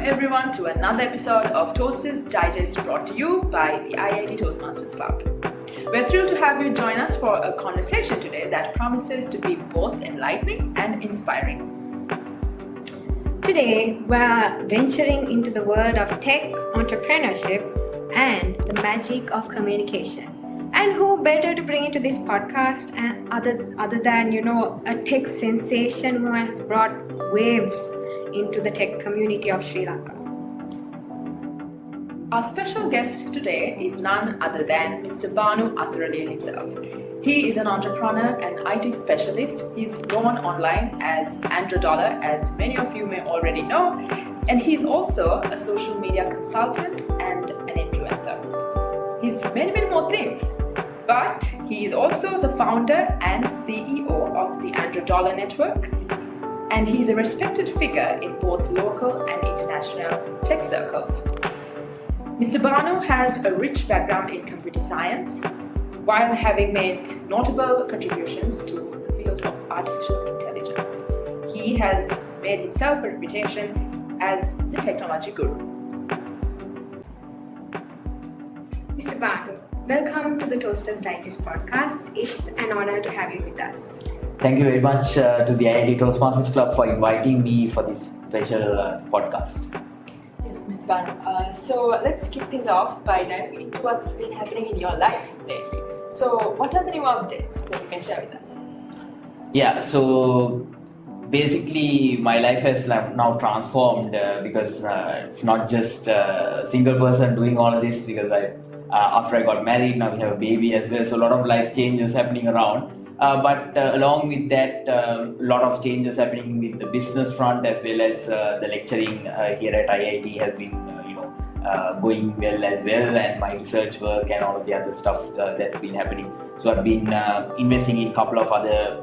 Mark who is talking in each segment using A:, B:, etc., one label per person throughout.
A: everyone to another episode of Toasters Digest brought to you by the IIT Toastmasters Club. We're thrilled to have you join us for a conversation today that promises to be both enlightening and inspiring.
B: Today, we're venturing into the world of tech, entrepreneurship, and the magic of communication. And who better to bring into this podcast and other than a tech sensation who has brought waves into the tech community of Sri Lanka.
A: Our special guest today is none other than Mr. Banu Athuraliya himself. He is an entrepreneur and IT specialist. He's known online as Androdollar, as many of you may already know, and he's also a social media consultant and an influencer. He's many more things, but he is also the founder and CEO of the Androdollar network, and he's a respected figure in both local and international tech circles. Mr. Banu has a rich background in computer science, while having made notable contributions to the field of artificial intelligence. He has made himself a reputation as the technology guru.
B: Mr. Banu, welcome to the Toasters Digest podcast. It's an honor to have you with us.
C: Thank you very much to the IIT Toastmasters Club for inviting me for this special podcast.
A: Yes, Ms. Banu. So let's kick things off by diving into what's been happening in your life lately. So what are the new updates that you can share with us?
C: Yeah, so basically my life has now transformed because it's not just a single person doing all of this, because after I got married, now we have a baby as well, so a lot of life changes happening around. But along with that, a lot of changes happening with the business front, as well as the lecturing here at IIT has been going well as well, and my research work and all of the other stuff that's been happening. So I've been investing in a couple of other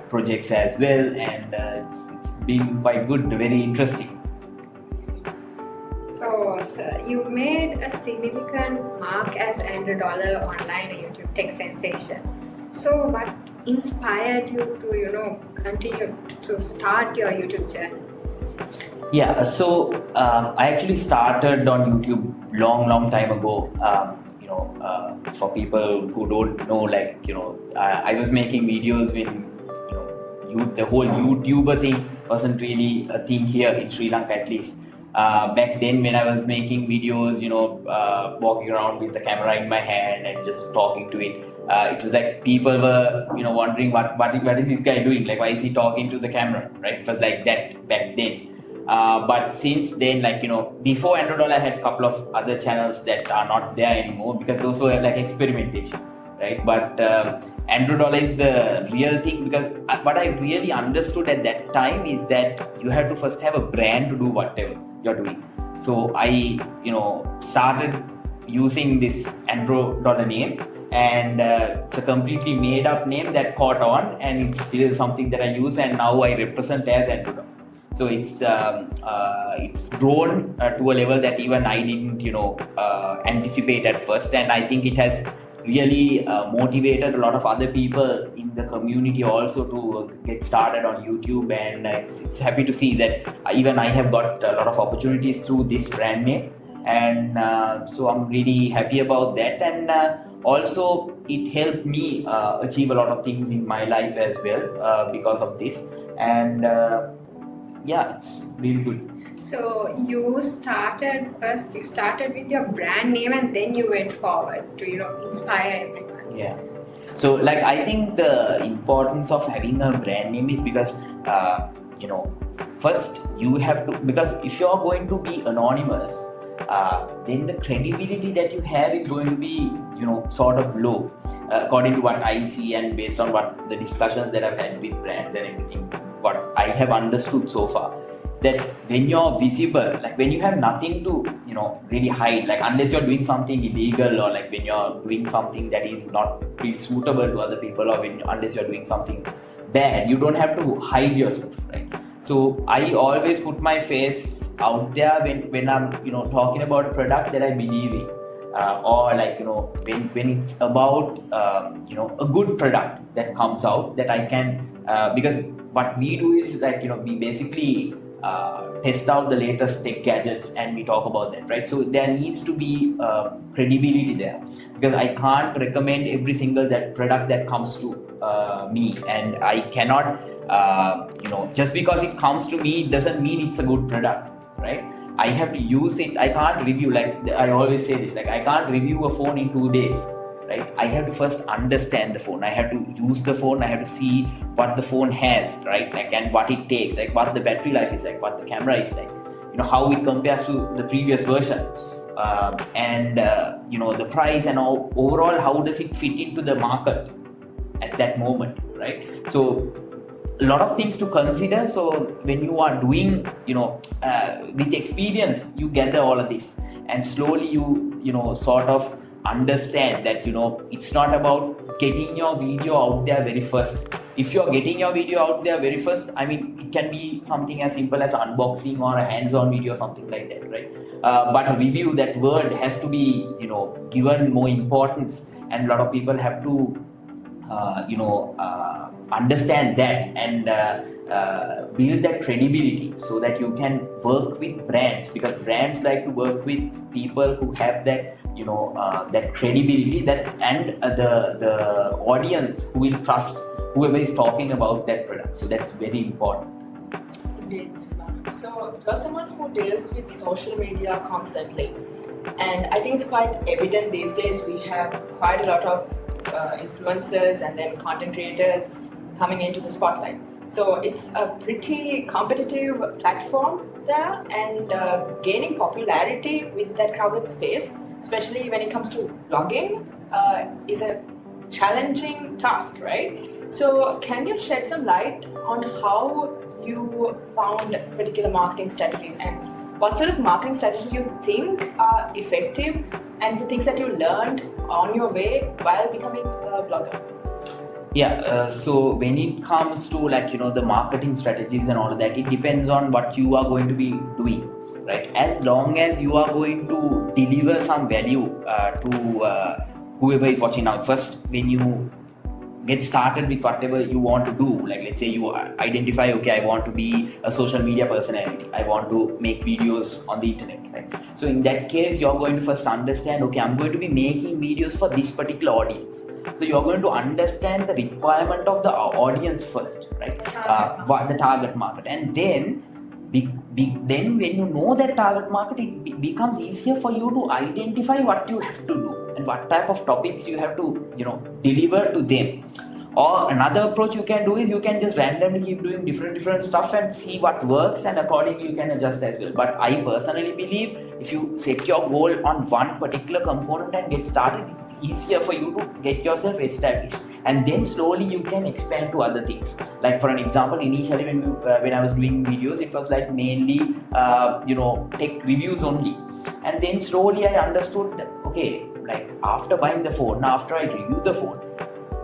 C: projects as well, and it's been quite good, very interesting.
B: So, sir, you made a significant mark as Androdollar online YouTube tech sensation. So, what inspired you to continue to start your YouTube channel?
C: Yeah, so I actually started on YouTube long time ago. For people who don't know, I was making videos when the whole YouTuber thing wasn't really a thing here in Sri Lanka, at least. Back then, when I was making videos, walking around with the camera in my hand and just talking to it, it was like people were, wondering what is this guy doing? Like, why is he talking to the camera, right? It was like that back then. But since then, before Androdollar, I had a couple of other channels that are not there anymore, because those were like experimentation, right? But Androdollar is the real thing, because what I really understood at that time is that you have to first have a brand to do whatever you're doing. So I, started using this Androdollar name, and it's a completely made up name that caught on, and it's still something that I use, and now I represent as Androdollar. So it's grown to a level that even I didn't anticipate at first, and I think it has really motivated a lot of other people in the community also to get started on YouTube, and it's happy to see that even I have got a lot of opportunities through this brand name, and so I'm really happy about that. And also it helped me achieve a lot of things in my life as well because of this, and it's really good.
B: So you started with your brand name, and then you went forward to inspire everyone.
C: Yeah. So I think the importance of having a brand name is because first you have to, because if you're going to be anonymous, then the credibility that you have is going to be sort of low, according to what I see, and based on what the discussions that I've had with brands and everything, what I have understood so far, that when you're visible, when you have nothing to really hide, unless you're doing something illegal, or when you're doing something that is not really suitable to other people, or unless you're doing something bad, you don't have to hide yourself, right? So I always put my face out there when I'm talking about a product that I believe in, or when it's about a good product that comes out that I can, because what we do is we basically test out the latest tech gadgets and we talk about them, right? So there needs to be credibility there, because I can't recommend every single that product that comes to me, and I cannot just because it comes to me, it doesn't mean it's a good product, right? I have to use it. I can't review, like I always say this, like I can't review a phone in 2 days, right? I have to first understand the phone. I have to use the phone. I have to see what the phone has, right? Like, and what it takes, like what the battery life is like, what the camera is like, how it compares to the previous version, and the price and all, overall, how does it fit into the market at that moment, right? So a lot of things to consider. So when you are doing, with experience, you gather all of this, and slowly you sort of understand that it's not about getting your video out there very first. If you're getting your video out there very first, I mean, it can be something as simple as unboxing or a hands-on video, something like that, right? But review, that word has to be given more importance, and a lot of people have to understand that and build that credibility, so that you can work with brands, because brands like to work with people who have that that credibility, that and the audience who will trust whoever is talking about that product. So that's very important.
A: Indeed, Ms. Banu. So you're someone who deals with social media constantly, and I think it's quite evident these days we have quite a lot of influencers and then content creators coming into the spotlight. So it's a pretty competitive platform there, and gaining popularity with that crowded space, especially when it comes to blogging, is a challenging task, right? So can you shed some light on how you found particular marketing strategies, and what sort of marketing strategies you think are effective, and the things that you learned on your way while becoming a blogger?
C: Yeah, so when it comes to the marketing strategies and all of that, it depends on what you are going to be doing, right? As long as you are going to deliver some value to whoever is watching. Now, first, when you get started with whatever you want to do, like let's say you identify, okay, I want to be a social media personality, I want to make videos on the internet, right? So in that case, you're going to first understand, okay, I'm going to be making videos for this particular audience. So you're going to understand the requirement of the audience first, right? The target market, and then then when you know that target market, it becomes easier for you to identify what you have to do and what type of topics you have to deliver to them. Or another approach you can do is you can just randomly keep doing different stuff and see what works, and accordingly you can adjust as well. But I personally believe if you set your goal on one particular component and get started, it's easier for you to get yourself established, and then slowly you can expand to other things. Like for an example, initially when I was doing videos, it was like mainly tech reviews only, and then slowly I understood that, okay, like after buying the phone, after I reviewed the phone,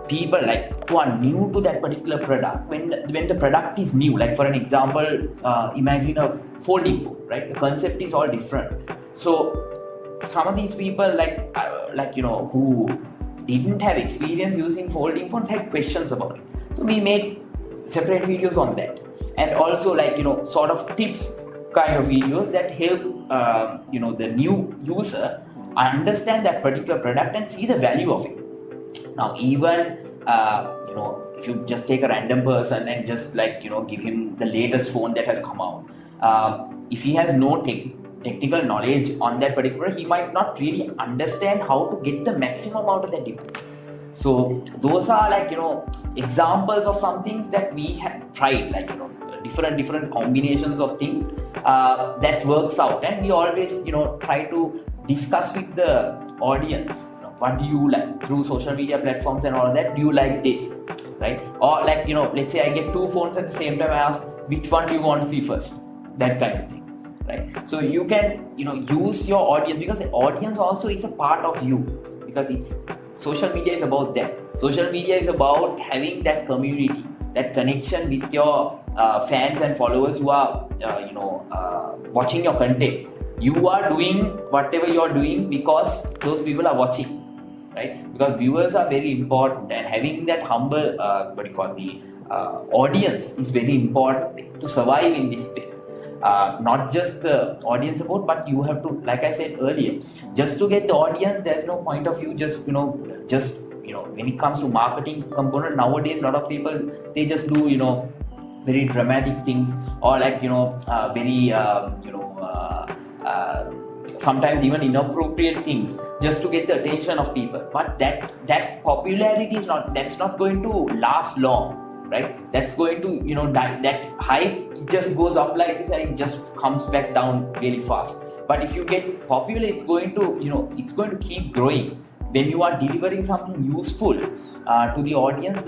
C: people who are new to that particular product, when the product is new, like for an example, imagine a folding phone, right? The concept is all different. So some of these people who didn't have experience using folding phones had questions about it. So we made separate videos on that, and also sort of tips kind of videos that help the new user understand that particular product and see the value of it. Now, even if you just take a random person and just give him the latest phone that has come out, if he has no technical knowledge on that particular, he might not really understand how to get the maximum out of that device. So those are examples of some things that we have tried, different combinations of things that works out, and we always try to discuss with the audience, what do you like through social media platforms and all that. Do you like this, right? Or let's say I get two phones at the same time, I ask which one do you want to see first, that kind of thing, right? So you can use your audience, because the audience also is a part of you, because social media is about that. Social media is about having that community, that connection with your fans and followers who are watching your content. You are doing whatever you are doing because those people are watching, right? Because viewers are very important, and having that humble audience is very important to survive in this space. not just the audience support, but you have to, like I said earlier, just to get the audience, there's no point of you just when it comes to marketing component nowadays, a lot of people, they just do very dramatic things, or like very sometimes even inappropriate things just to get the attention of people. But that popularity that's not going to last long, right? That's going to die. That hype just goes up like this and it just comes back down really fast. But if you get popular, it's going to keep growing. When you are delivering something useful to the audience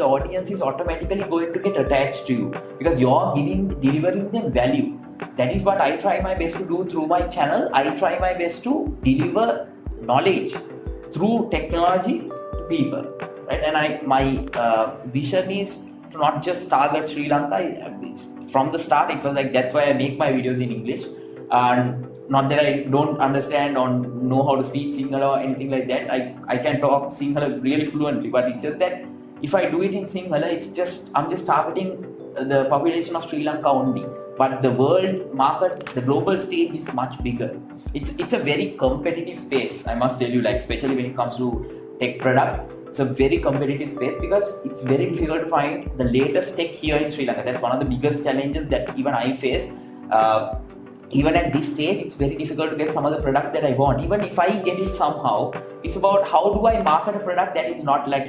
C: is automatically going to get attached to you, because you're delivering them value. That is what I try my best to do through my channel. I try my best to deliver knowledge through technology to people, right? And my vision is to not just target Sri Lanka. From the start, it was like, that's why I make my videos in English. And not that I don't understand or know how to speak Sinhala or anything like that. I can talk Sinhala really fluently, but it's just that if I do it in Sinhala, I'm just targeting the population of Sri Lanka only. But the world market, the global stage is much bigger. It's a very competitive space, I must tell you, like especially when it comes to tech products. It's a very competitive space because it's very difficult to find the latest tech here in Sri Lanka. That's one of the biggest challenges that even I face. Even at this stage, it's very difficult to get some of the products that I want. Even if I get it somehow, it's about how do I market a product that is not like,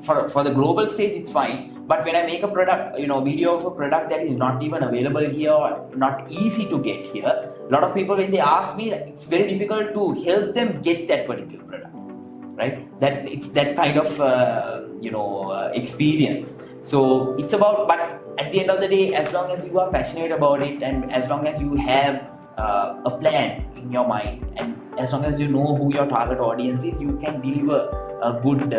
C: for the global stage, it's fine. But when I make a product, video of a product that is not even available here or not easy to get here, a lot of people, when they ask me, it's very difficult to help them get that particular product, right? That it's that kind of, experience. So it's about, but at the end of the day, as long as you are passionate about it and as long as you have a plan in your mind and as long as you know who your target audience is, you can deliver a good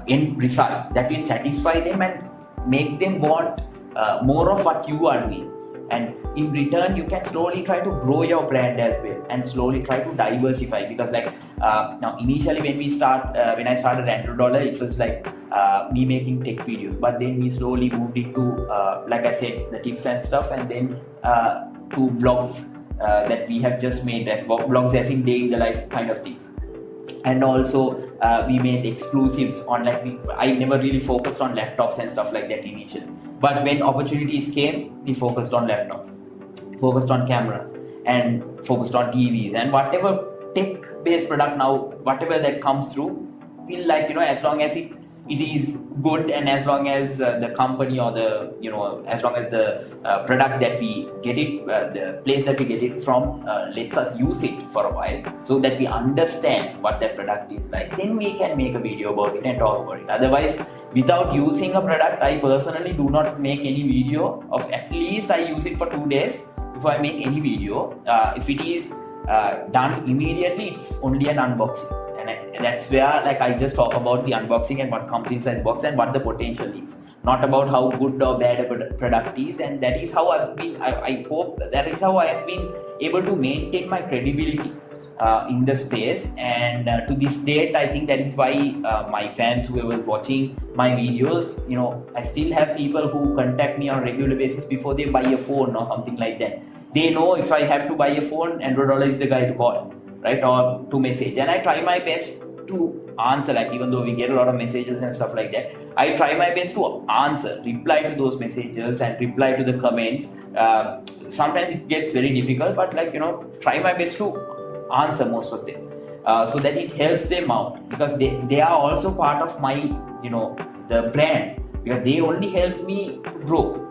C: end result that will satisfy them and make them want more of what you are doing. And in return, you can slowly try to grow your brand as well and slowly try to diversify, because now initially when I started $100, it was like me making tech videos, but then we slowly moved into like I said, the tips and stuff, and then to vlogs that we have just made, like vlogs as in day in the life kind of things. And also we made exclusives on I never really focused on laptops and stuff like that initially. But when opportunities came, we focused on laptops, focused on cameras, and focused on TVs and whatever tech-based product now, whatever that comes through, feel as long as it is good and as long as the company or as long as the product that we get it, the place that we get it from lets us use it for a while so that we understand what that product is like, then we can make a video about it and talk about it. Otherwise, without using a product, I personally do not make any video of, at least I use it for 2 days before I make any video. If it is done immediately, it's only an unboxing. And that's where I just talk about the unboxing and what comes inside the box and what the potential is, not about how good or bad a product is. And that is how I hope that is how I have been able to maintain my credibility in the space. And to this date, I think that is why my fans, whoever's watching my videos, I still have people who contact me on a regular basis before they buy a phone or something like that. They know if I have to buy a phone, $100 is the guy to call, right, or to message. And I try my best to answer, even though we get a lot of messages and stuff like that, I try my best to answer, reply to those messages and reply to the comments. Sometimes it gets very difficult, but try my best to answer most of them so that it helps them out, because they are also part of my the brand, because they only help me to grow.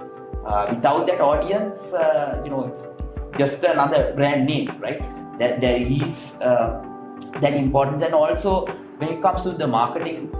C: Without that audience, it's just another brand name, right? That there is that importance. And also when it comes to the marketing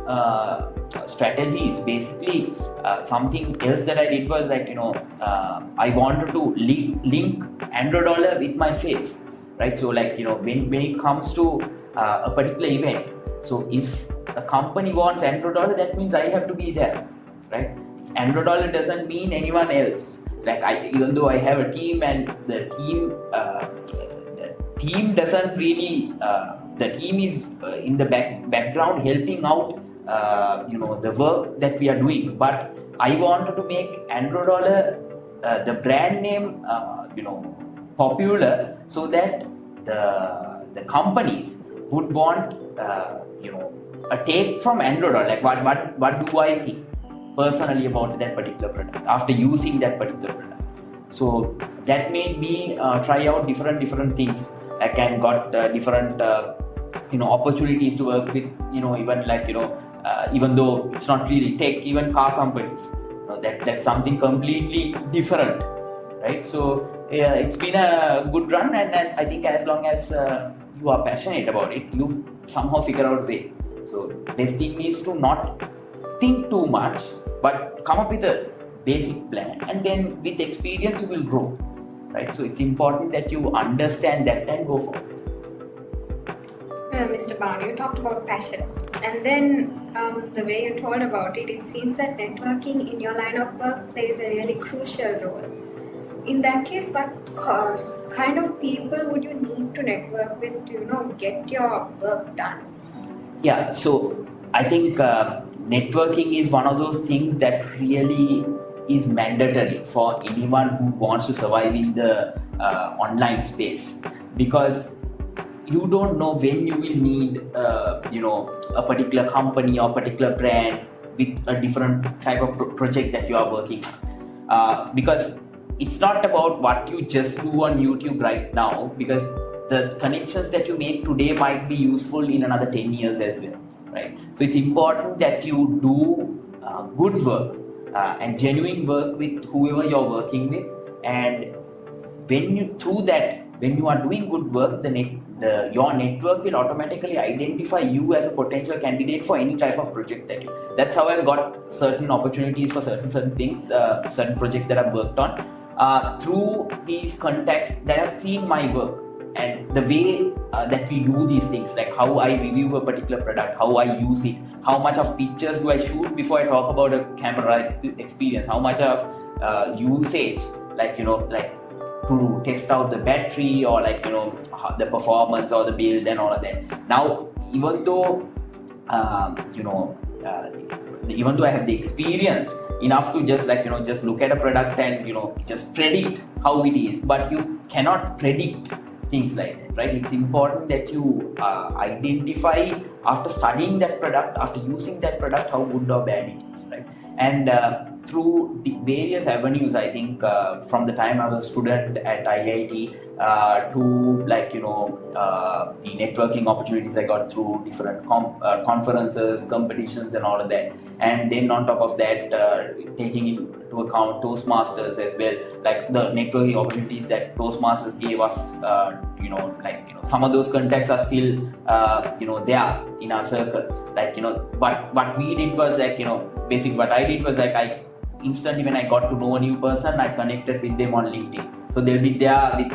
C: strategies, basically something else that I did was I wanted to link $100 with my face, right? So when it comes to a particular event, so if a company wants $100, that means I have to be there, right? $100 doesn't mean anyone else. Even though I have a team, and the team doesn't really, the team is in the background helping out, the work that we are doing. But I wanted to make $100 the brand name popular, so that the companies would want a take from Android, or like what do I think personally about that particular product after using that particular product. So that made me try out different things. I can got different opportunities to work with even though it's not really tech, even car companies. That's something completely different, right? So it's been a good run, and I think as long as you are passionate about it, you somehow figure out a way. So best thing is to not think too much, but come up with a basic plan, and then with experience you will grow, right? So it's important that you understand that and go for it.
B: Mr. Banu, you talked about passion, and then the way you told about it, it seems that networking in your line of work plays a really crucial role. In that case, what kind of people would you need to network with to get your work done?
C: Yeah, so I think networking is one of those things that really is mandatory for anyone who wants to survive in the online space, because you don't know when you will need a particular company or particular brand with a different type of project that you are working on, because it's not about what you just do on YouTube right now, because the connections that you make today might be useful in another 10 years as well, right? So it's important that you do good work and genuine work with whoever you're working with, and when you are doing good work, your network will automatically identify you as a potential candidate for any type of project that you. That's how I've got certain opportunities for certain things, certain projects that I've worked on through these contacts that have seen my work and the way that we do these things, like how I review a particular product, how I use it, how much of pictures do I shoot before I talk about a camera experience, how much of usage, like to test out the battery or the performance or the build and all of that. Now, even though I have the experience enough to just look at a product and just predict how it is, but you cannot predict things like that, right? It's important that you identify after studying that product, after using that product, how good or bad it is, right? And through the various avenues, I think from the time I was a student at IIT to the networking opportunities I got through different conferences, competitions and all of that, and then on top of that taking into account Toastmasters as well, like the networking opportunities that Toastmasters gave us, some of those contacts are still there in our circle, but what we did was basically what I did was I instantly, when I got to know a new person, I connected with them on LinkedIn. So they'll be there with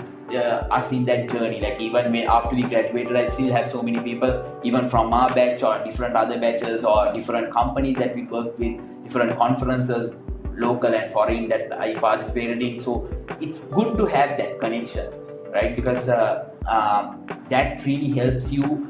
C: us in that journey. Like even after we graduated, I still have so many people, even from our batch or different other batches or different companies that we work with, different conferences, local and foreign, that I participated in. So it's good to have that connection, right? Because that really helps you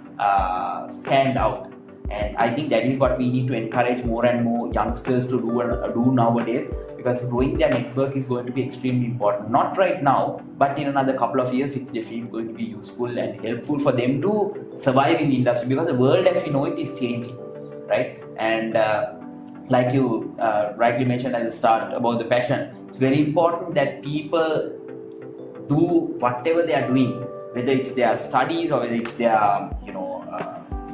C: stand out. And I think that is what we need to encourage more and more youngsters to do nowadays, because growing their network is going to be extremely important. Not right now, but in another couple of years, it's definitely going to be useful and helpful for them to survive in the industry, because the world as we know it is changing, right? And like you rightly mentioned at the start about the passion, it's very important that people do whatever they are doing, whether it's their studies or whether it's their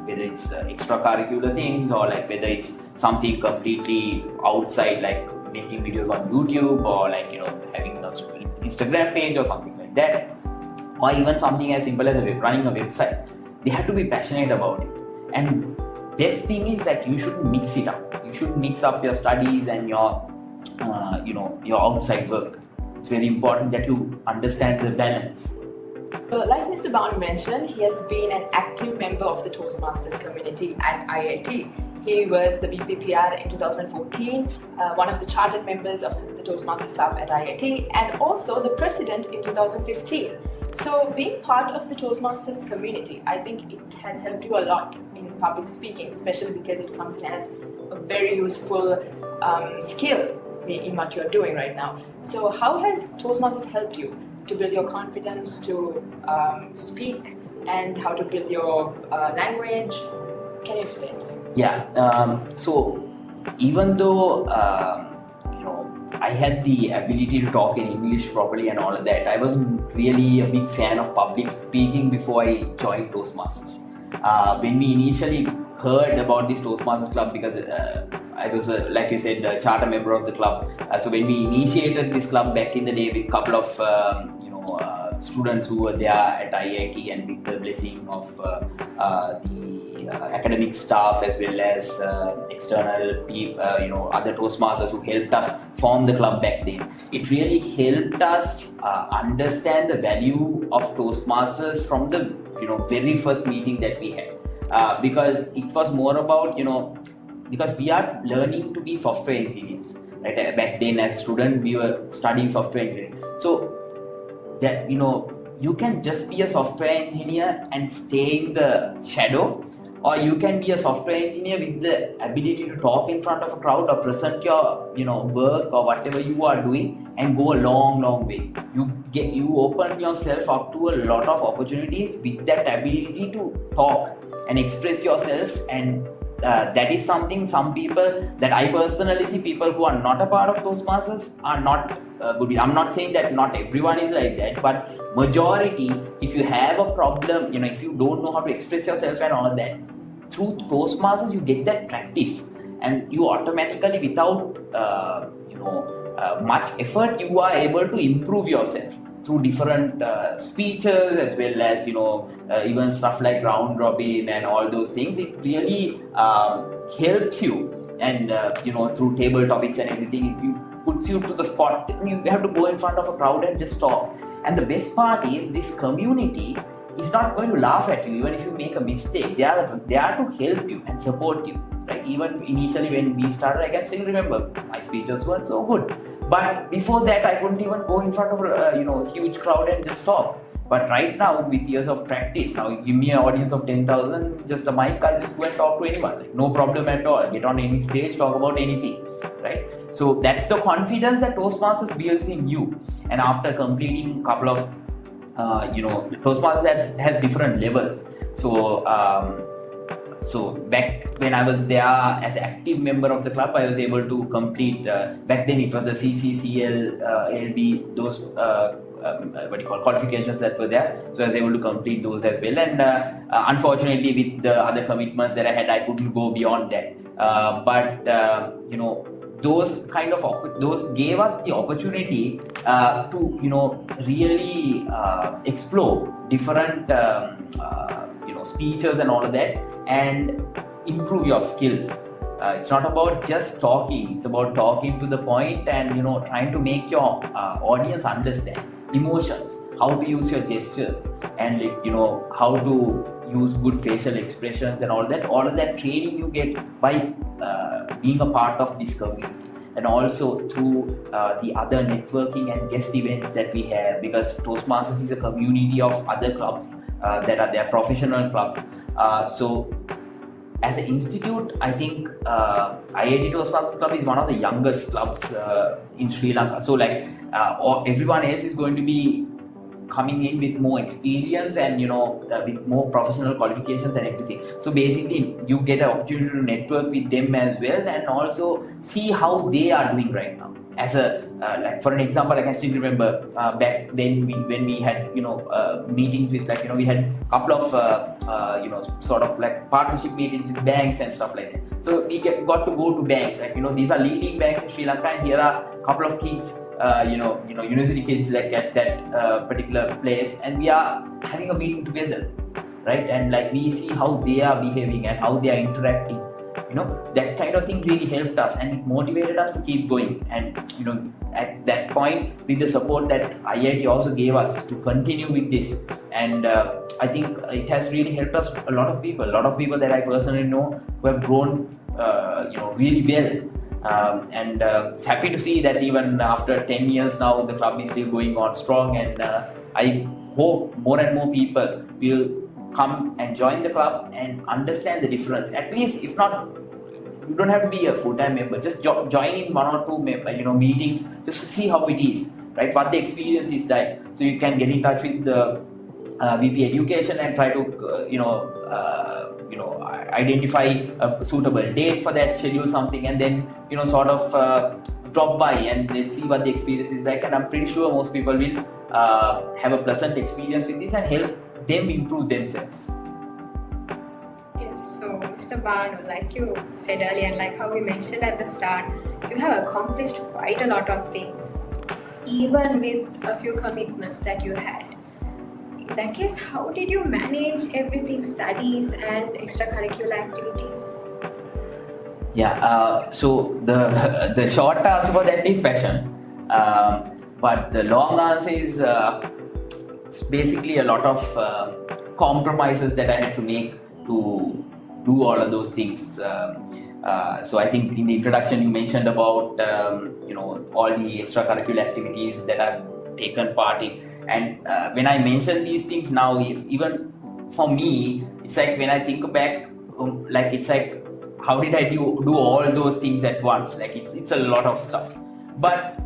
C: whether it's extracurricular things or whether it's something completely outside, like making videos on YouTube or having an Instagram page or something like that, or even something as simple as running a website. They have to be passionate about it. And best thing is that you should mix it up. You should mix up your studies and your outside work. It's very important that you understand the balance.
A: So, like Mr. Banu mentioned, he has been an active member of the Toastmasters community at IIT. He was the BPPR in 2014, one of the chartered members of the Toastmasters Club at IIT, and also the president in 2015. So, being part of the Toastmasters community, I think it has helped you a lot in public speaking, especially because it comes in as a very useful skill in what you are doing right now. So how has Toastmasters helped you to build your confidence to speak and how to build your language? Can you explain?
C: Yeah. So even though I had the ability to talk in English properly and all of that, I wasn't really a big fan of public speaking before I joined Toastmasters. When we initially heard about this Toastmasters club, because I was, like you said, a charter member of the club. So when we initiated this club back in the day with a couple of students who were there at IIT, and with the blessing of the academic staff as well as external people, other Toastmasters who helped us form the club back then. It really helped us understand the value of Toastmasters from the very first meeting that we had, because it was more about because we are learning to be software engineers, right? Back then as a student we were studying software engineering, so that you can just be a software engineer and stay in the shadow, or you can be a software engineer with the ability to talk in front of a crowd or present your work or whatever you are doing and go a long way. You open yourself up to a lot of opportunities with that ability to talk and express yourself, and that is something some people that I personally see, people who are not a part of Toastmasters are not good with. I'm not saying that not everyone is like that, but majority, if you have a problem, if you don't know how to express yourself and all of that, through Toastmasters you get that practice, and you automatically, without much effort, you are able to improve yourself through different speeches, as well as even stuff like round robin and all those things. It really helps you, and through table topics and everything, it puts you to the spot. You have to go in front of a crowd and just talk. And the best part is, this community is not going to laugh at you even if you make a mistake. They are there to help you and support you, right? Even initially when we started, I can still remember my speeches weren't so good, but before that I couldn't even go in front of a huge crowd and just talk. But right now, with years of practice, now give me an audience of 10,000, just a mic, I'll just go and talk to anyone, like, no problem at all. Get on any stage, talk about anything, right? So that's the confidence that Toastmasters builds in you. And after completing a couple of Toastmasters has different levels. So back when I was there as an active member of the club, I was able to complete, back then it was the CCCL, LB, those qualifications that were there. So I was able to complete those as well. And unfortunately, with the other commitments that I had, I couldn't go beyond that. Those gave us the opportunity to really explore different speeches and all of that, and improve your skills. It's not about just talking, it's about talking to the point and trying to make your audience understand emotions, how to use your gestures, and how to use good facial expressions and all of that training you get by being a part of this community. And also through the other networking and guest events that we have, because Toastmasters is a community of other clubs that are their professional clubs. So as an institute, I think IIT Toastmasters Club is one of the youngest clubs in Sri Lanka. So everyone else is going to be coming in with more experience and with more professional qualifications and everything. So basically you get an opportunity to network with them as well, and also see how they are doing right now. As a for an example, I can still remember back then when we had meetings with we had a couple of sort of like partnership meetings with banks and stuff like that. So we got to go to banks, these are leading banks in Sri Lanka, and here are a couple of kids, university kids that get that particular place, and we are having a meeting together, right? And we see how they are behaving and how they are interacting. That kind of thing really helped us, and it motivated us to keep going. And at that point, with the support that IIT also gave us to continue with this, and I think it has really helped us. A lot of people that I personally know who have grown really well, and it's happy to see that even after 10 years now, the club is still going on strong. And I hope more and more people will come and join the club and understand the difference. At least, if not you don't have to be a full-time member. Just join in one or two meetings just to see how it is, right? What the experience is like. So you can get in touch with the VP Education and try to identify a suitable date for that, schedule something, and then sort of drop by and then see what the experience is like. And I'm pretty sure most people will have a pleasant experience with this and help them improve themselves.
B: Yes, so Mr. Banu, like you said earlier, and like how we mentioned at the start, you have accomplished quite a lot of things, even with a few commitments that you had. In that case, how did you manage everything, studies and extracurricular activities?
C: Yeah, so the short answer for that is passion. But the long answer is it's basically a lot of compromises that I had to make to do all of those things. So I think in the introduction you mentioned about all the extracurricular activities that I've taken part in. And when I mention these things now, even for me, it's like when I think back, it's like, how did I do all those things at once? Like it's a lot of stuff. But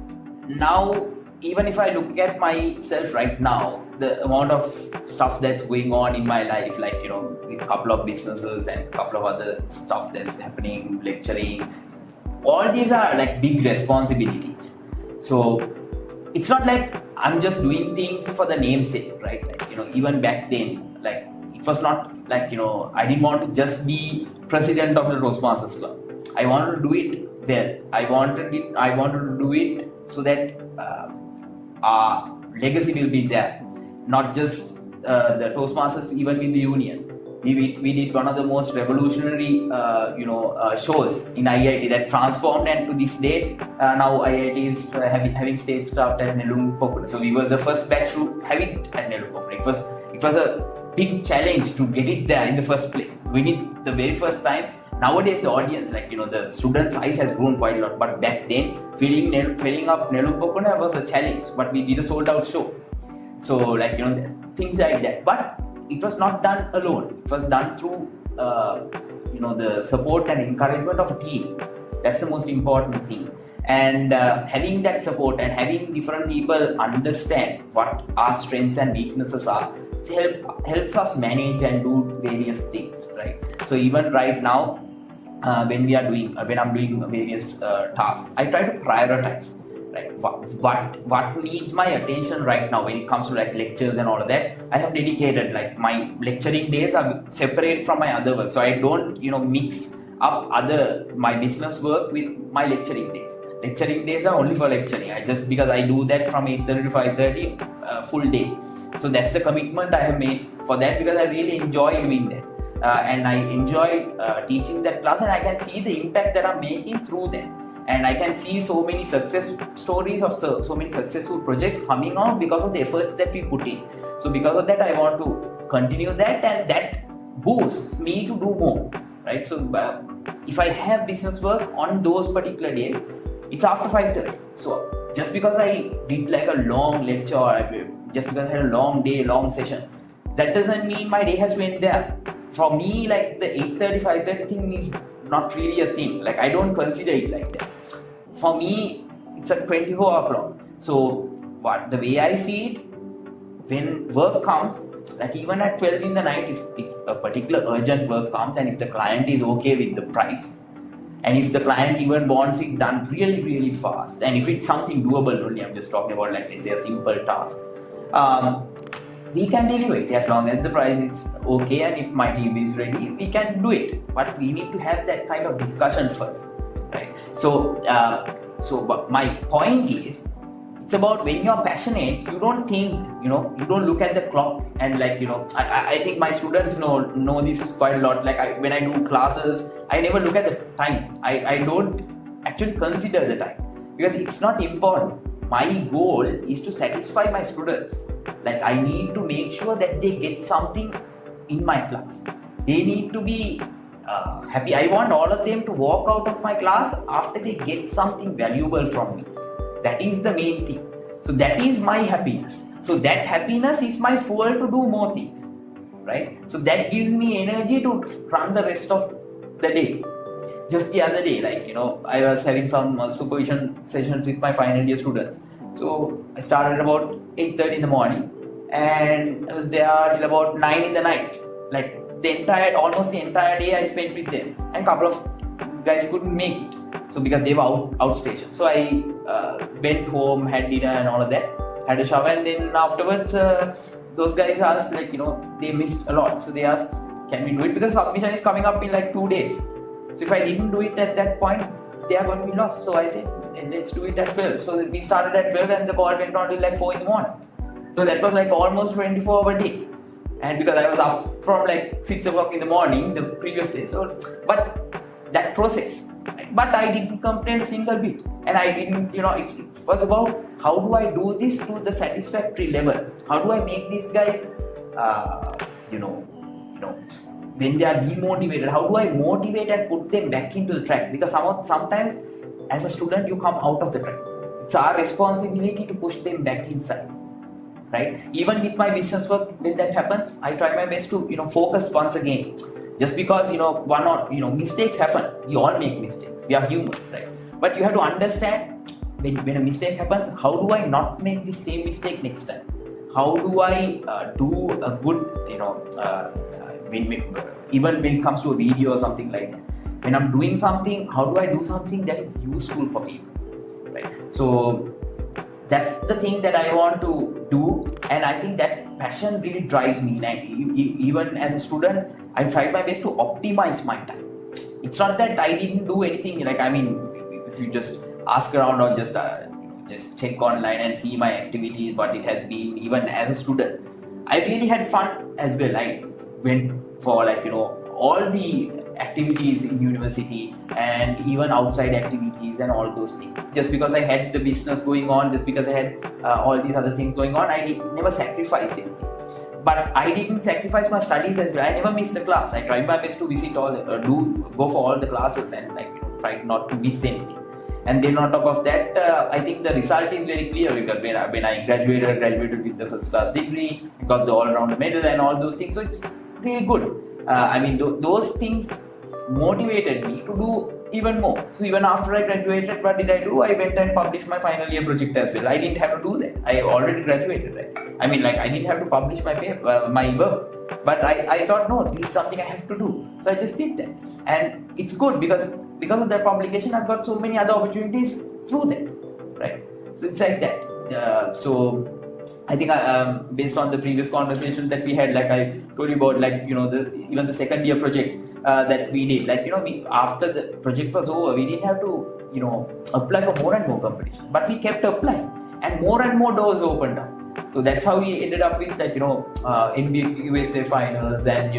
C: now, even if I look at myself right now, the amount of stuff that's going on in my life, with a couple of businesses and a couple of other stuff that's happening, lecturing, all these are like big responsibilities. So it's not like I'm just doing things for the namesake, right? Even back then, it was not like, I didn't want to just be president of the Toastmasters Club. I wanted to do it well. I wanted to do it so that our legacy will be there. Not just the Toastmasters, even with the union. We did one of the most revolutionary shows in IIT that transformed, and to this day now IIT is having stagecraft at Nelum. So we were the first batch to have it at Nelum. It was a big challenge to get it there in the first place. We did the very first time. Nowadays the audience, the student size has grown quite a lot, but back then filling up Nelum was a challenge, but we did a sold out show. So things like that. But it was not done alone. It was done through the support and encouragement of a team. That's the most important thing. And having that support and having different people understand what our strengths and weaknesses are, helps us manage and do various things, right? So even right now, when I'm doing various tasks, I try to prioritize. Right, what needs my attention right now when it comes to lectures and all of that. I have dedicated my lecturing days are separate from my other work, so I don't mix up my business work with my lecturing days. Lecturing days are only for lecturing. Because I do that from 8:30 to 5:30 full day. So that's the commitment I have made for that, because I really enjoy doing that, and I enjoy teaching that class, and I can see the impact that I'm making through that. And I can see so many success stories of so many successful projects coming out because of the efforts that we put in. So because of that, I want to continue that, and that boosts me to do more, right? So if I have business work on those particular days, it's after 5:30. So just because I did a long lecture, or just because I had a long day, long session, that doesn't mean my day has went there. For me, the 8:30, 5:30 thing is not really a thing. I don't consider it like that. For me, it's a 24-hour clock. So the way I see it, when work comes, even at 12 in the night, if a particular urgent work comes, and if the client is okay with the price, and if the client even wants it done really, really fast, and if it's something doable only, I'm just talking about let's say a simple task, we can deliver it as long as the price is okay, and if my team is ready, we can do it. But we need to have that kind of discussion first, right? But my point is, it's about when you're passionate, you don't think, you don't look at the clock and I think my students know this quite a lot. When I do classes, I never look at the time. I don't actually consider the time, because it's not important. My goal is to satisfy my students. I need to make sure that they get something in my class. They need to be happy. I want all of them to walk out of my class after they get something valuable from me. That is the main thing. So that is my happiness. So that happiness is my fuel to do more things, right? So that gives me energy to run the rest of the day. just the other day, like, I was having some supervision sessions with my final year students. So I started about 8:30 in the morning, and I was there till about 9 in the night. Like almost the entire day I spent with them, and a couple of guys couldn't make it. So because they were outstation. So I went home, had dinner and all of that, had a shower, and then afterwards those guys asked, like, they missed a lot. So they asked, can we do it? Because submission is coming up in like 2 days. So if I didn't do it at that point, they are going to be lost. So I said, let's do it at 12. So we started at 12 and the call went on till like 4 in the morning. So that was like almost 24-hour day. And because I was up from like 6 o'clock in the morning the previous day. So, but that process, but I didn't complain a single bit. And I didn't, it was about how do I do this to the satisfactory level? How do I make these guys, when they are demotivated, how do I motivate and put them back into the track? Because sometimes as a student you come out of the track. It's our responsibility to push them back inside, right? Even with my business work, when that happens, I try my best to focus once again. Just because mistakes happen, we all make mistakes. We are human, right? But you have to understand when a mistake happens, how do I not make the same mistake next time? How do I do a good, even when it comes to a video or something like that. When I'm doing something, how do I do something that is useful for people, right? So that's the thing that I want to do, and I think that passion really drives me. Like, even as a student, I tried my best to optimize my time. It's not that I didn't do anything. Like, if you just ask around or just check online and see my activities, what it has been, even as a student, I really had fun as well. I went for all the activities in university and even outside activities and all those things. Just because I had the business going on, just because I had all these other things going on, I never sacrificed anything. But I didn't sacrifice my studies as well. I never missed a class. I tried my best to visit go for all the classes and try not to miss anything. And then on top of that, I think the result is very clear, because when I graduated with the first class degree, got the all-round medal and all those things. So it's really good. Those things motivated me to do even more. So even after I graduated, what did I do? I went and published my final year project as well. I didn't have to do that. I already graduated, right? I didn't have to publish my work. But I thought, no, this is something I have to do. So I just did that. And it's good because of that publication, I've got so many other opportunities through that, right? So it's like that. So I think based on the previous conversation that we had, like I told you about, even the second year project that we did, after the project was over, we didn't have to, apply for more and more competitions, but we kept applying, and more doors opened up. So that's how we ended up with that, NBA USA finals, and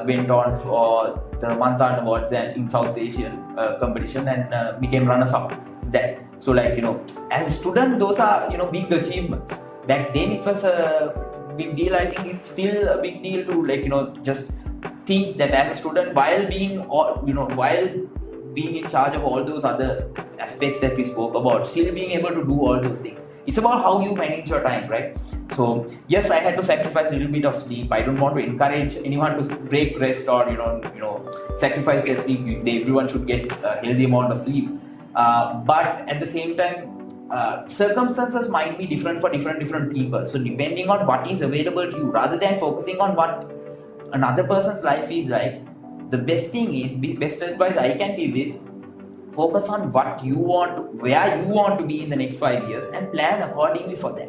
C: went on for the Manthan Awards and in South Asian competition, and became runners-up there. So as a student, those are big achievements. Back then it was a big deal. I think it's still a big deal to just think that as a student, while being in charge of all those other aspects that we spoke about, still being able to do all those things. It's about how you manage your time, right? So yes, I had to sacrifice a little bit of sleep. I don't want to encourage anyone to break rest or sacrifice their sleep. Everyone should get a healthy amount of sleep. But at the same time, circumstances might be different for different people. So depending on what is available to you, rather than focusing on what another person's life is like, the best advice I can give is focus on what you want, where you want to be in the next 5 years, and plan accordingly for that.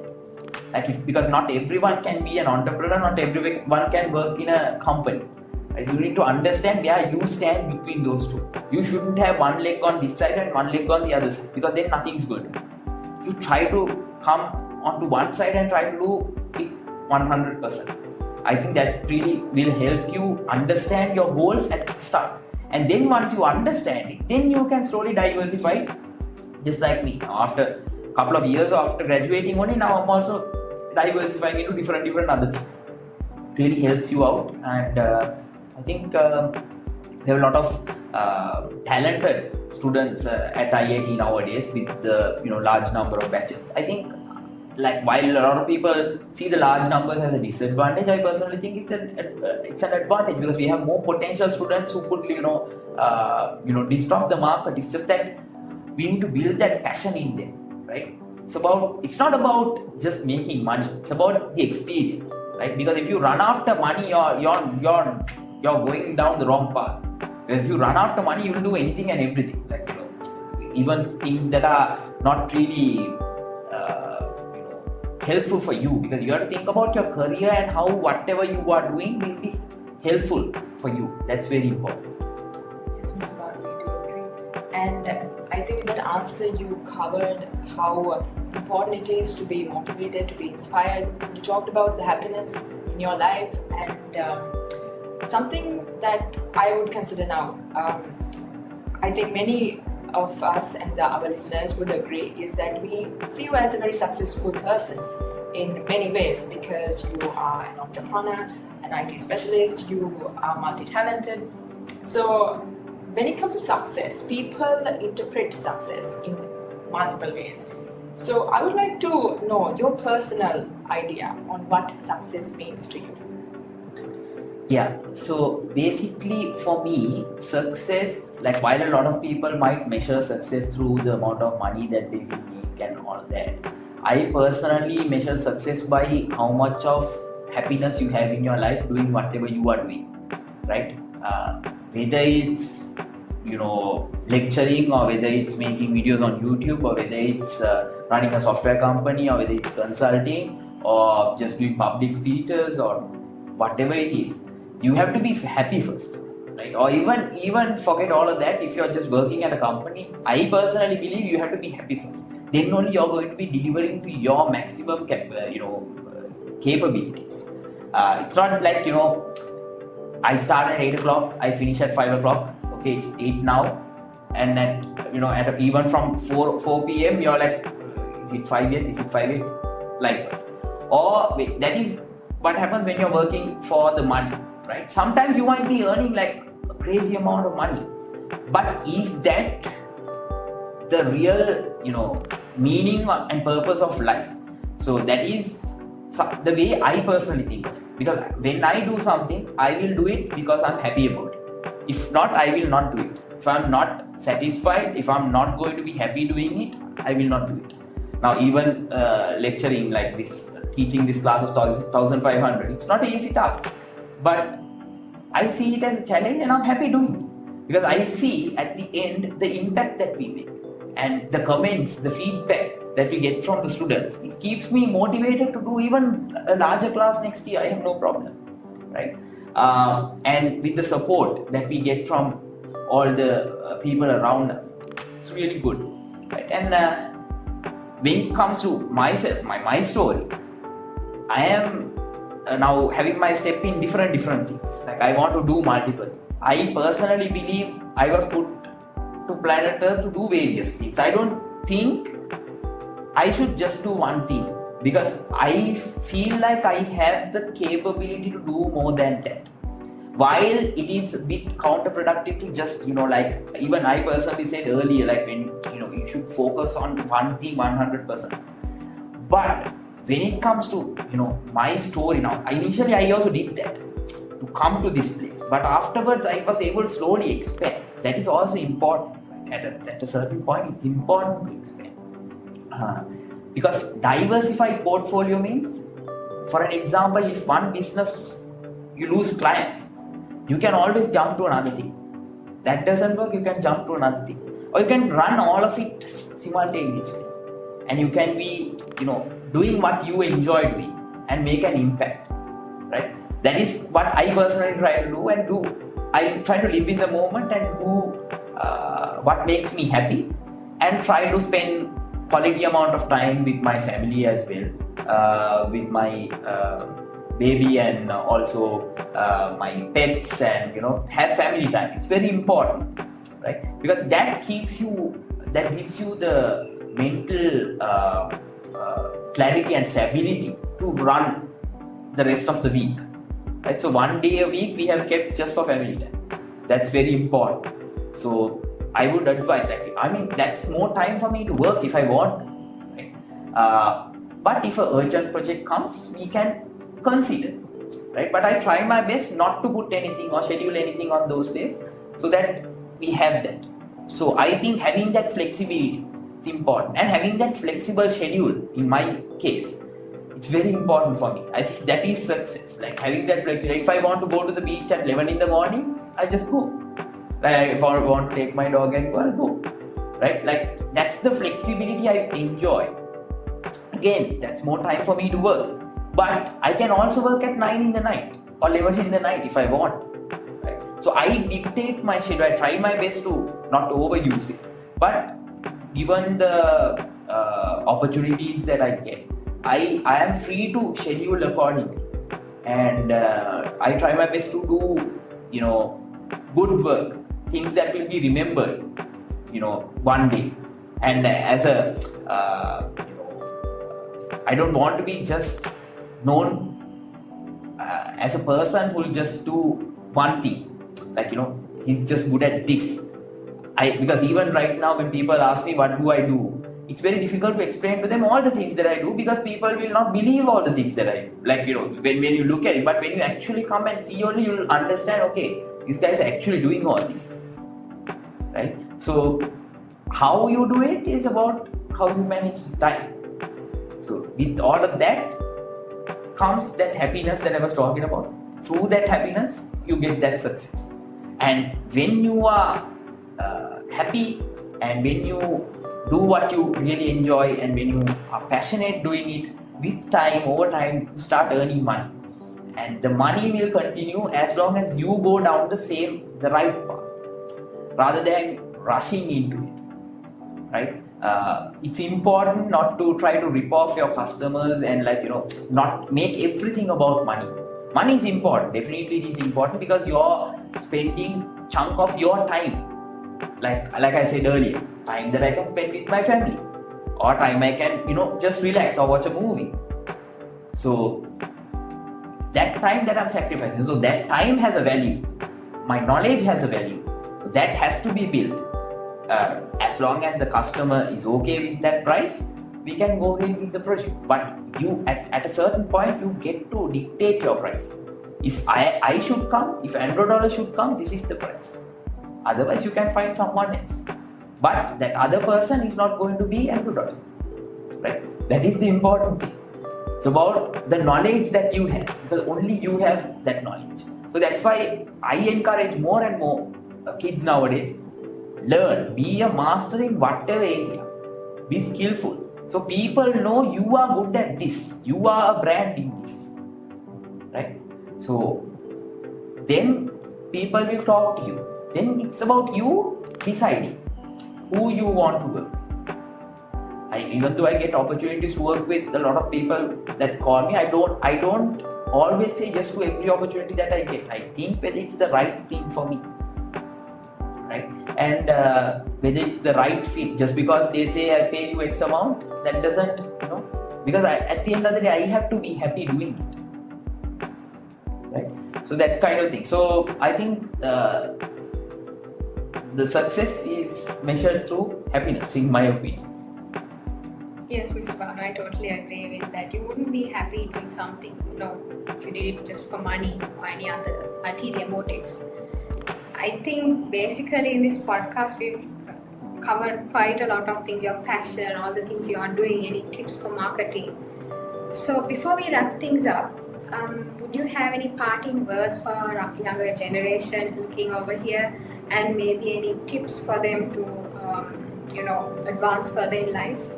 C: Because not everyone can be an entrepreneur, not everyone can work in a company. Right? You need to understand where you stand between those two. You shouldn't have one leg on this side and one leg on the other side, because then nothing's good. You try to come onto one side and try to do it 100%. I think that really will help you understand your goals at the start. And then once you understand it, then you can slowly diversify, just like me. Now, after a couple of years after graduating only, now I'm also diversifying into different other things. It really helps you out, and I think there are a lot of talented students at IIT nowadays with the large number of batches. I think like while a lot of people see the large numbers as a disadvantage, I personally think it's an advantage because we have more potential students who could disrupt the market. It's just that we need to build that passion in them, right? It's not about just making money. It's about the experience, right? Because if you run after money, you're going down the wrong path. Because if you run after money, you'll do anything and everything, even things that are not really helpful for you, because you have to think about your career and how whatever you are doing will be helpful for you. That's very important.
A: Yes, Ms. Banu, we do agree. And I think that answer you covered how important it is to be motivated, to be inspired. You talked about the happiness in your life, and something that I would consider now, I think many of us and our listeners would agree, is that we see you as a very successful person in many ways, because you are an entrepreneur, an IT specialist, you are multi-talented. So when it comes to success, people interpret success in multiple ways. So I would like to know your personal idea on what success means to you.
C: Yeah, so basically for me, success, like while a lot of people might measure success through the amount of money that they will make and all that, I personally measure success by how much of happiness you have in your life doing whatever you are doing, right? Whether it's lecturing, or whether it's making videos on YouTube, or whether it's running a software company, or whether it's consulting, or just doing public speeches, or whatever it is. You have to be happy first, right? Or even forget all of that. If you're just working at a company, I personally believe you have to be happy first. Then only you're going to be delivering to your maximum capabilities. It's not like I start at 8 o'clock, I finish at 5 o'clock. Okay, it's 8 now, and then even from 4 p.m. you're like, is it 5 yet? Is it 5 yet? Likewise. Or that is what happens when you're working for the money. Right? Sometimes you might be earning like a crazy amount of money, but is that the real, meaning and purpose of life? So that is the way I personally think of it. Because when I do something, I will do it because I'm happy about it. If not, I will not do it. If I'm not satisfied, if I'm not going to be happy doing it, I will not do it. Now, even lecturing like this, teaching this class of 1,500, it's not an easy task. But I see it as a challenge and I'm happy doing it. Because I see at the end the impact that we make. And the comments, the feedback that we get from the students, it keeps me motivated to do even a larger class next year. I have no problem. Right? And with the support that we get from all the people around us, it's really good. Right? And when it comes to myself, my story, I am now having my step in different things. Like I want to do multiple things. I personally believe I was put to planet Earth to do various things. I don't think I should just do one thing, because I feel like I have the capability to do more than that. While it is a bit counterproductive to just, like even I personally said earlier, like when, you should focus on one thing 100%. But when it comes to, my story now, initially I also did that to come to this place. But afterwards I was able to slowly expand. That is also important. At a certain point, it's important to expand. Because diversified portfolio means, for an example, if one business, you lose clients, you can always jump to another thing. That doesn't work, you can jump to another thing. Or you can run all of it simultaneously. And you can be, doing what you enjoy doing and make an impact, right? That is what I personally try to do. I try to live in the moment and do what makes me happy, and try to spend quality amount of time with my family as well, with my baby and also my pets, and have family time. It's very important, right? Because that gives you the mental clarity and stability to run the rest of the week, right? So one day a week we have kept just for family time. That's very important. So I would advise, that's more time for me to work if I want, right? But if an urgent project comes, we can consider, right? But I try my best not to put anything or schedule anything on those days so that we have that. So I think having that flexibility is important, and having that flexible schedule in my case, it's very important for me. I think that is success. Like having that flexibility. If I want to go to the beach at 11 in the morning, I just go. Like if I want to take my dog and go, I'll go. Right? Like that's the flexibility I enjoy. Again, that's more time for me to work. But I can also work at 9 in the night or 11 in the night if I want. Right? So I dictate my schedule. I try my best to not to overuse it. But given the opportunities that I get, I am free to schedule accordingly, and I try my best to do good work, things that will be remembered one day. And as a I don't want to be just known as a person who will just do one thing, like he's just good at this. Because even right now when people ask me what do I do, it's very difficult to explain to them all the things that I do, because people will not believe all the things that I do. Like, when you look at it, but when you actually come and see only, you'll understand, okay, this guy is actually doing all these things, right? So, how you do it is about how you manage time. So, with all of that comes that happiness that I was talking about. Through that happiness, you get that success. And when you are happy, and when you do what you really enjoy, and when you are passionate doing it, with time, over time, you start earning money. And the money will continue as long as you go down the right path, rather than rushing into it, right? It's important not to try to rip off your customers and not make everything about money. Money is important, definitely it is important, because you're spending chunk of your time, like I said earlier, time that I can spend with my family, or time I can just relax or watch a movie. So that time that I'm sacrificing, so that time has a value, my knowledge has a value, so that has to be built. As long as the customer is okay with that price, we can go ahead with the project. But you at a certain point, you get to dictate your price. If I should come, if $100 should come, this is the price. Otherwise, you can find someone else. But that other person is not going to be $100, right? That is the important thing. It's about the knowledge that you have, because only you have that knowledge. So that's why I encourage more and more kids nowadays, learn, be a master in whatever area, be skillful. So people know you are good at this, you are a brand in this, right? So then people will talk to you. Then it's about you deciding who you want to work. Even though I get opportunities to work with a lot of people that call me, I don't always say yes to every opportunity that I get. I think whether it's the right thing for me, right? And whether it's the right fit. Just because they say I pay you X amount, that doesn't, because at the end of the day, I have to be happy doing it, right? So that kind of thing. So I think the success is measured through happiness, in my opinion.
B: Yes, Mr. Banu, I totally agree with that. You wouldn't be happy doing something, if you did it just for money or any other ulterior motives. I think basically in this podcast we've covered quite a lot of things, your passion, all the things you are doing, any tips for marketing. So before we wrap things up, would you have any parting words for our younger generation looking over here, and maybe any tips for them to advance further in life?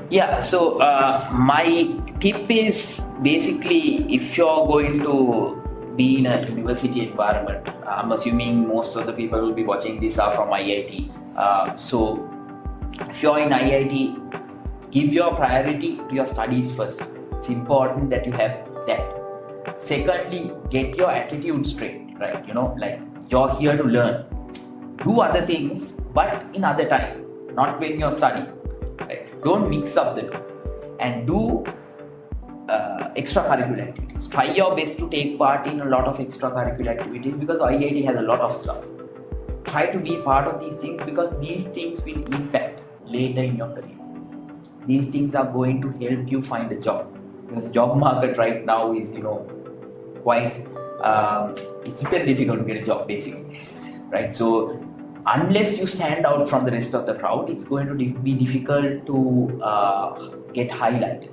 C: Yeah, so my tip is basically, if you're going to be in a university environment, I'm assuming most of the people will be watching this are from IIT. So if you're in IIT, give your priority to your studies first. It's important that you have that. Secondly, get your attitude straight, right? Like you're here to learn. Do other things, but in other time, not when you're studying. Right? Don't mix up the two, and do extracurricular activities. Try your best to take part in a lot of extracurricular activities, because IIT has a lot of stuff. Try to be part of these things, because these things will impact later in your career. these things are going to help you find a job. Because the job market right now is, quite, it's very difficult to get a job basically, right? So unless you stand out from the rest of the crowd, it's going to be difficult to get highlighted.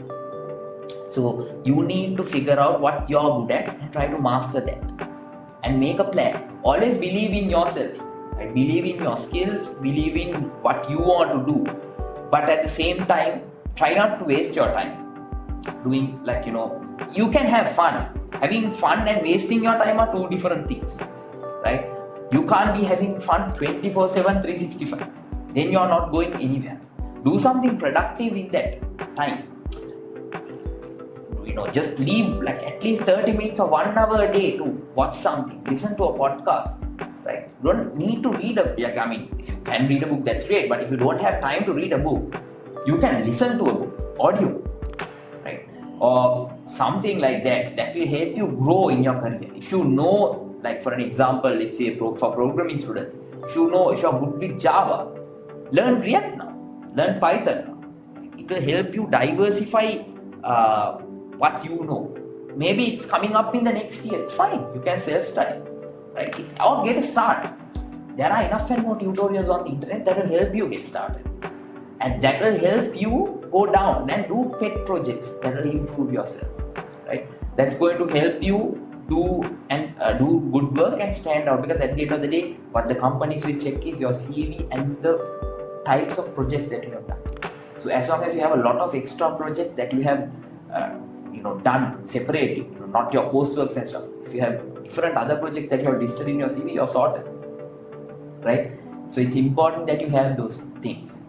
C: So you need to figure out what you're good at and try to master that and make a plan. Always believe in yourself, right? Believe in your skills, believe in what you want to do, but at the same time, try not to waste your time doing you can have fun. Having fun and wasting your time are two different things, right? You can't be having fun 24/7, 365. Then you're not going anywhere. Do something productive in that time. Just leave at least 30 minutes or 1 hour a day to watch something, listen to a podcast, right? You don't need to read a book. If you can read a book, that's great. But if you don't have time to read a book, you can listen to a book, audio, right? Or something like that will help you grow in your career. If you know, for an example, let's say for programming students, if you're good with Java, learn React now, learn Python now. It will help you diversify what you know. Maybe it's coming up in the next year, it's fine. You can self-study, right? Or get a start. There are enough and more tutorials on the internet that will help you get started. And that will help you go down and do pet projects that will improve yourself, right? That's going to help you do good work and stand out, because at the end of the day, what the companies will check is your CV and the types of projects that you have done. So as long as you have a lot of extra projects that you have done separately, not your coursework and stuff. If you have different other projects that you have listed in your CV, you're sorted, right? So it's important that you have those things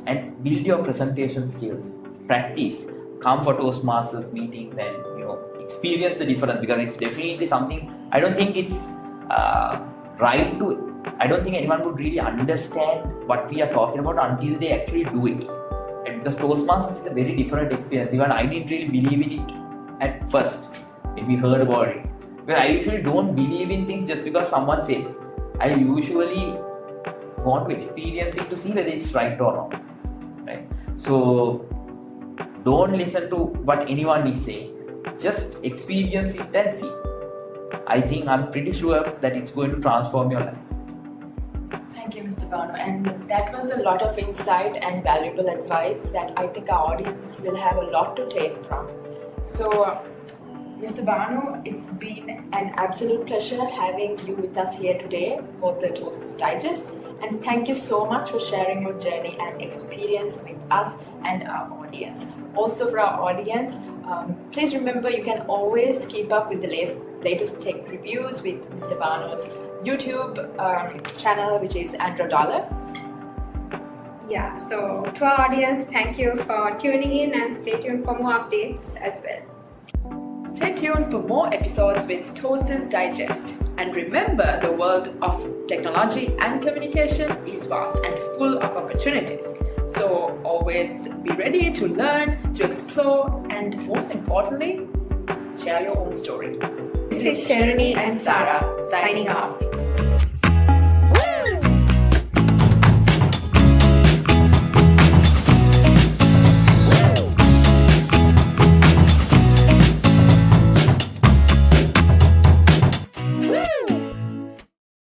C: and build your presentation skills. Practice, come for Toastmasters meetings and experience the difference, because it's definitely something. I don't think it's right to. I don't think anyone would really understand what we are talking about until they actually do it. And because Toastmasters is a very different experience. Even I didn't really believe in it at first when we heard about it. Because I usually don't believe in things just because someone says. I usually want to experience it to see whether it's right or wrong. Right? So don't listen to what anyone is saying. Just experience it and see. I'm pretty sure that it's going to transform your life.
A: Thank you, Mr. Banu. And that was a lot of insight and valuable advice that I think our audience will have a lot to take from. So, Mr. Banu, it's been an absolute pleasure having you with us here today for the Toasters Digest. And thank you so much for sharing your journey and experience with us and our audience. Also, for our audience, please remember you can always keep up with the latest tech reviews with Mr. Banu's YouTube channel, which is $100.
B: Yeah, so to our audience, thank you for tuning in and stay tuned for more updates as well.
A: Stay tuned for more episodes with Toasters Digest. And remember, the world of technology and communication is vast and full of opportunities. So always be ready to learn, to explore, and most importantly, share your own story.
B: This is Sharani and Sarah signing off.